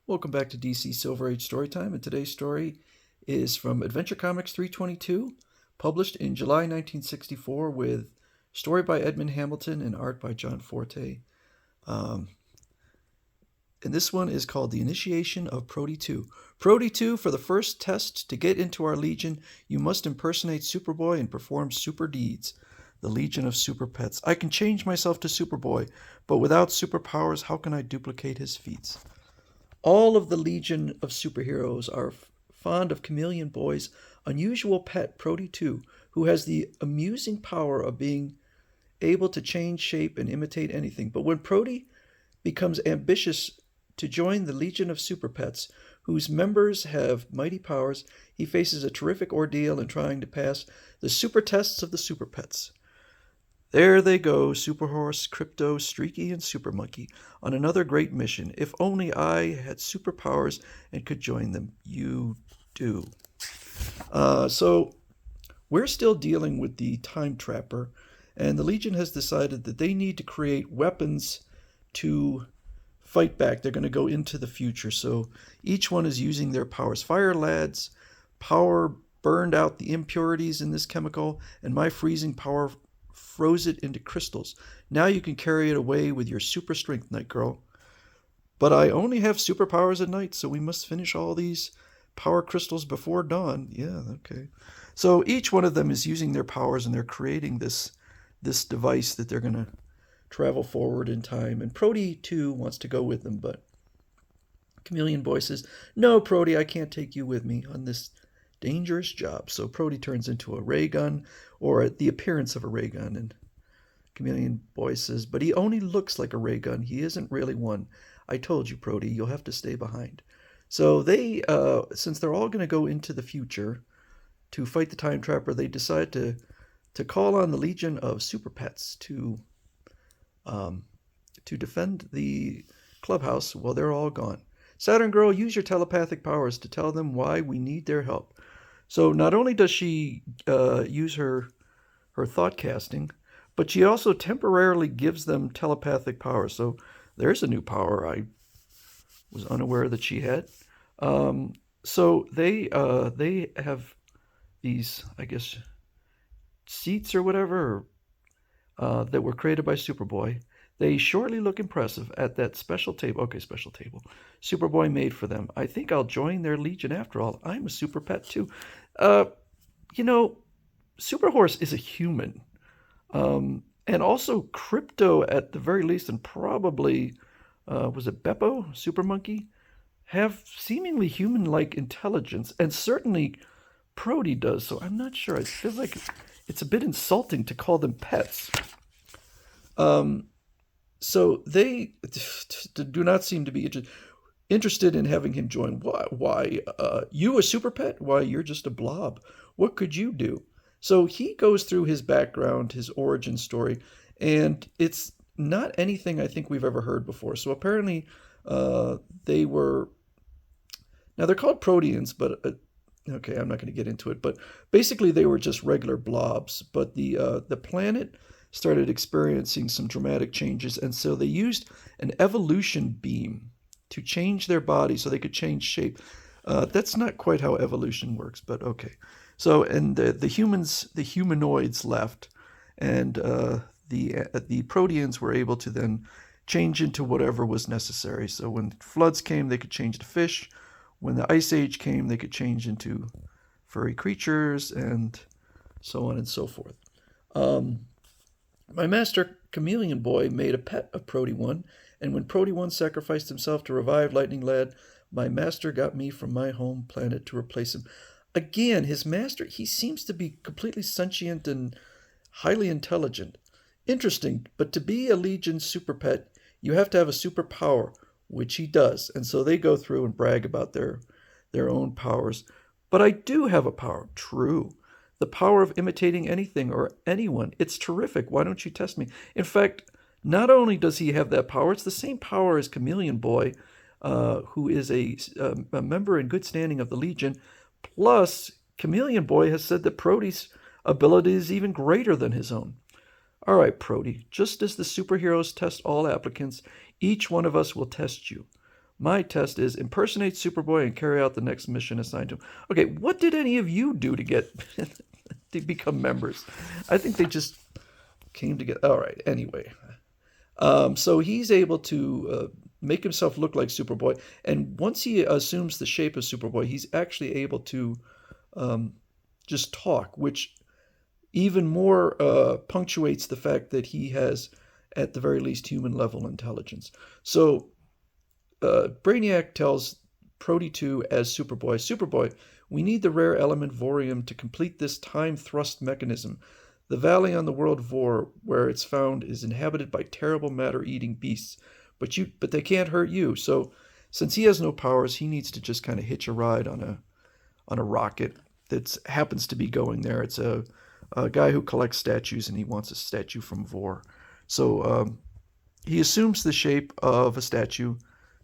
Welcome back to DC Silver Age Storytime, and today's story is from Adventure Comics 322, published in July 1964, with story by Edmund Hamilton and art by John Forte. Um, and this one is called The Initiation of Proty II. Proty II, for the first test to get into our Legion, you must impersonate Superboy and perform super deeds. The Legion of Super Pets. I can change myself to Superboy, but without superpowers, how can I duplicate his feats? All of the Legion of Superheroes are fond of Chameleon Boy's unusual pet, Proty II, who has the amusing power of being able to change shape and imitate anything. But when Proty becomes ambitious to join the Legion of Super Pets, whose members have mighty powers, he faces a terrific ordeal in trying to pass the super tests of the Super Pets. There they go, Super Horse, Crypto, Streaky, and Super Monkey, on another great mission. If only I had superpowers and could join them. You do. So we're still dealing with the Time Trapper, and the Legion has decided that they need to create weapons to fight back. They're going to go into the future, so each one is using their powers. Fire Lad's power burned out the impurities in this chemical, and my freezing power froze it into crystals. Now you can carry it away with your super strength, Night Girl. But I only have superpowers at night, so we must finish all these power crystals before dawn. Yeah, okay. So each one of them is using their powers, and they're creating this device that they're going to travel forward in time. And Proty II wants to go with them, but Chameleon Boy says, "No, Proty, I can't take you with me on this dangerous job." So Proty turns into a ray gun, or the appearance of a ray gun, and Chameleon Boy says, "But he only looks like a ray gun. He isn't really one. I told you, Proty, you'll have to stay behind." So they, since they're all going to go into the future to fight the Time Trapper, they decide to call on the Legion of Super Pets to defend the clubhouse while they're all gone. Saturn Girl, use your telepathic powers to tell them why we need their help. So not only does she use her thought casting, but she also temporarily gives them telepathic power. So there's a new power I was unaware that she had. So they have these, I guess, seats or whatever that were created by Superboy. They surely look impressive at that special table. Okay, special table. Superboy made for them. I think I'll join their Legion after all. I'm a super pet too. You know, Super Horse is a human. And also Crypto at the very least, and probably, was it Beppo, Super Monkey, have seemingly human-like intelligence. And certainly Proty does, so I'm not sure. I feel like it's a bit insulting to call them pets. So they do not seem to be interested in having him join. Why? You a super pet? Why, you're just a blob. What could you do? So he goes through his background, his origin story, and it's not anything I think we've ever heard before. So apparently they were... Now they're called Proteans, but... okay, I'm not going to get into it, but basically they were just regular blobs. But the planet started experiencing some dramatic changes, and so they used an evolution beam to change their body so they could change shape. That's not quite how evolution works, but okay. So, and the humanoids left, and the Proteans were able to then change into whatever was necessary. So when floods came, they could change to fish. When the Ice Age came, they could change into furry creatures, and so on and so forth. My master, Chameleon Boy, made a pet of Proty I, and when Proty I sacrificed himself to revive Lightning Lad, my master got me from my home planet to replace him. Again, his master, he seems to be completely sentient and highly intelligent. Interesting, but to be a Legion super pet, you have to have a superpower, which he does. And so they go through and brag about their own powers. But I do have a power. True. The power of imitating anything or anyone. It's terrific. Why don't you test me? In fact, not only does he have that power, it's the same power as Chameleon Boy, who is a member in good standing of the Legion. Plus, Chameleon Boy has said that Proty's ability is even greater than his own. All right, Proty, just as the superheroes test all applicants, each one of us will test you. My test is impersonate Superboy and carry out the next mission assigned to him. Okay, what did any of you do to get to become members? I think they just came together. All right, anyway. So he's able to make himself look like Superboy, and once he assumes the shape of Superboy, he's actually able to um, just talk, which even more punctuates the fact that he has, at the very least, human level intelligence. So Brainiac tells Proty II as Superboy, Superboy, we need the rare element Vorium to complete this time thrust mechanism. The valley on the world Vor, where it's found, is inhabited by terrible matter-eating beasts, but they can't hurt you. So, since he has no powers, he needs to just kind of hitch a ride on a rocket that happens to be going there. It's a guy who collects statues, and he wants a statue from Vor. So he assumes the shape of a statue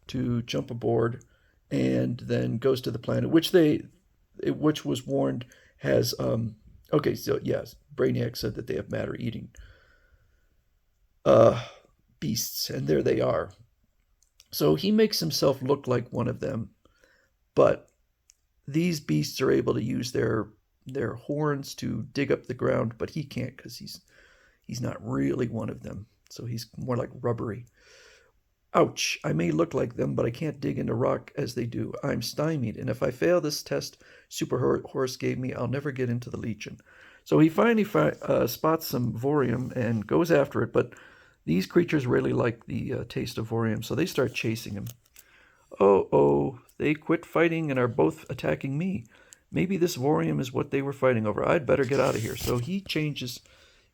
to jump aboard, and then goes to the planet, which was warned has okay. So yes, Brainiac said that they have matter-eating uh, beasts, and there they are. So he makes himself look like one of them, but these beasts are able to use their horns to dig up the ground, but he can't because he's not really one of them. So he's more like rubbery. Ouch, I may look like them, but I can't dig into rock as they do. I'm stymied, and if I fail this test Super Horse gave me, I'll never get into the Legion. So he finally spots some Vorium and goes after it, but these creatures really like the taste of Vorium, so they start chasing him. Oh, they quit fighting and are both attacking me. Maybe this Vorium is what they were fighting over. I'd better get out of here. So he changes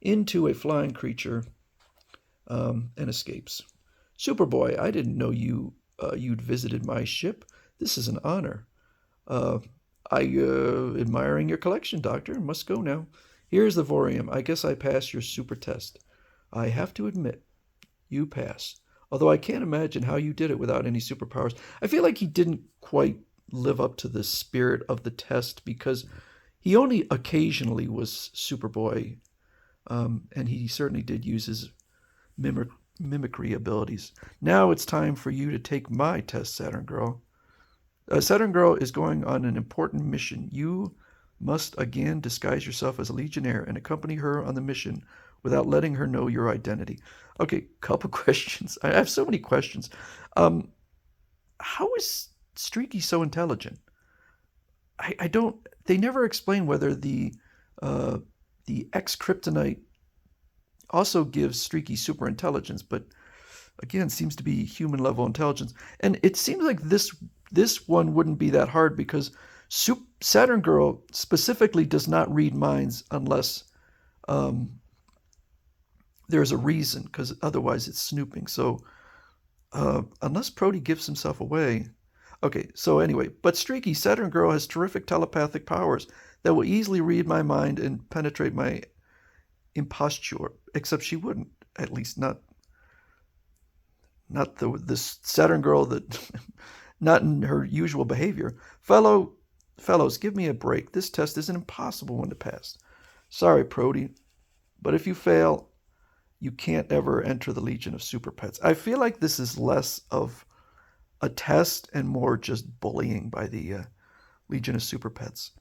into a flying creature and escapes. Superboy, I didn't know you'd visited my ship. This is an honor. I admiring your collection, Doctor. Must go now. Here's the Vorium. I guess I passed your super test. I have to admit, you passed. Although I can't imagine how you did it without any superpowers. I feel like he didn't quite live up to the spirit of the test because he only occasionally was Superboy, and he certainly did use his mimicry abilities. Now it's time for you to take my test, Saturn Girl. Saturn Girl is going on an important mission. You must again disguise yourself as a Legionnaire and accompany her on the mission without letting her know your identity. Okay, couple questions. I have so many questions. How is Streaky so intelligent? I don't. They never explain whether the X Kryptonite also gives Streaky super intelligence, but again, seems to be human level intelligence. And it seems like this one wouldn't be that hard because Saturn Girl specifically does not read minds unless there's a reason, because otherwise it's snooping. So unless Proty gives himself away. Okay, so anyway, but Streaky, Saturn Girl has terrific telepathic powers that will easily read my mind and penetrate my imposture, except she wouldn't, at least not this Saturn Girl that not in her usual behavior. Fellows, give me a break. This test is an impossible one to pass. Sorry, Proty, but if you fail, you can't ever enter the Legion of Super Pets. I feel like this is less of a test and more just bullying by the Legion of Super Pets.